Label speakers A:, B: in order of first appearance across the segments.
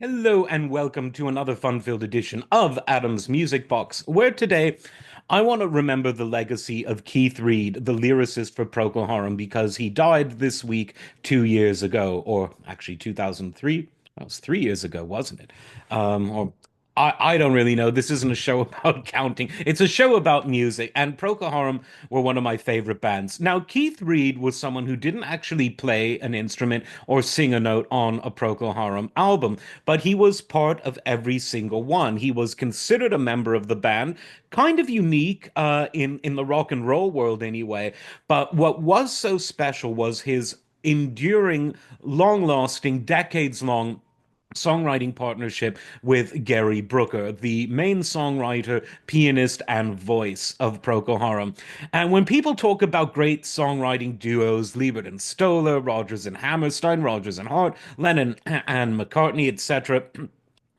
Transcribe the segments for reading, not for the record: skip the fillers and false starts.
A: Hello and welcome to another fun-filled edition of Adam's Music Box, where today I want to remember the legacy of Keith Reid, the lyricist for Procol Harum, because he died this week 2 years ago, or actually 2003. That was 3 years ago, wasn't it? Or I don't really know. This isn't a show about counting. It's a show about music, and Procol Harum were one of my favorite bands. Now, Keith Reid was someone who didn't actually play an instrument or sing a note on a Procol Harum album, but he was part of every single one. He was considered a member of the band, kind of unique in the rock and roll world anyway. But what was so special was his enduring, long-lasting, decades-long songwriting partnership with Gary Brooker, the main songwriter, pianist, and voice of Procol Harum. And when people talk about great songwriting duos, Liebert and Stoller, Rodgers and Hammerstein, Rodgers and Hart, Lennon and McCartney, etc.,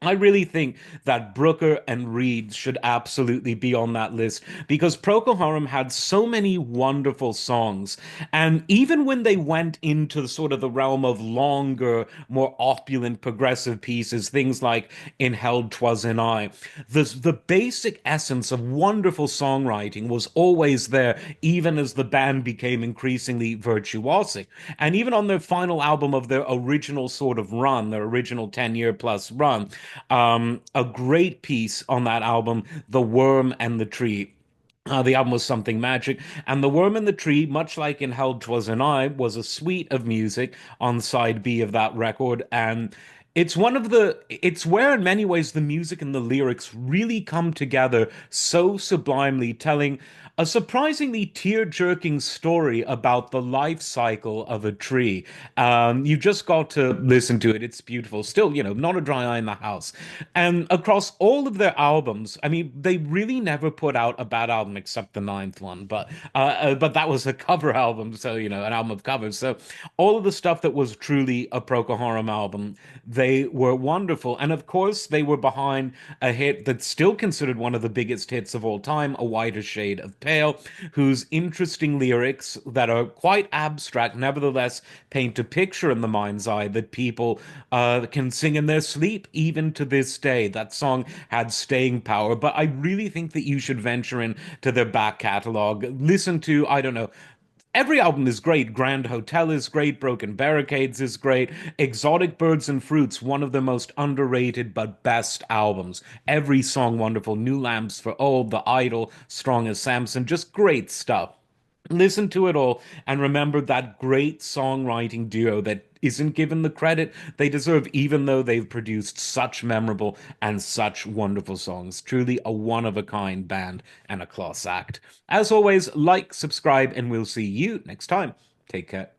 A: I really think that Brooker and Reid should absolutely be on that list because Procol Harum had so many wonderful songs. And even when they went into sort of the realm of longer, more opulent, progressive pieces, things like In Hell 'Twas in I, the basic essence of wonderful songwriting was always there, even as the band became increasingly virtuosic. And even on their final album of their original sort of run, their original 10-year plus run, a great piece on that album, The Worm and the Tree. The album was something magic, and The Worm and the Tree, much like In Hell 'Twas an I, was a suite of music on side B of that record, and it's where in many ways the music and the lyrics really come together so sublimely, telling a surprisingly tear-jerking story about the life cycle of a tree. You just got to listen to it. It's beautiful. Still, not a dry eye in the house. And across all of their albums, I mean, they really never put out a bad album except the ninth one. But that was a cover album, so an album of covers. So all of the stuff that was truly a Procol Harum album, they were wonderful. And of course, they were behind a hit that's still considered one of the biggest hits of all time, A Whiter Shade of Pale, whose interesting lyrics that are quite abstract, nevertheless paint a picture in the mind's eye that people can sing in their sleep even to this day. That song had staying power, but I really think that you should venture into their back catalog. Listen to, I don't know, every album is great. Grand Hotel is great. Broken Barricades is great. Exotic Birds and Fruits, one of the most underrated but best albums. Every song wonderful. New Lamps for Old, The Idol, Strong as Samson, just great stuff. Listen to it all and remember that great songwriting duo that isn't given the credit they deserve, even though they've produced such memorable and such wonderful songs. Truly a one of a kind band and a class act. As always, like, subscribe, and we'll see you next time. Take care.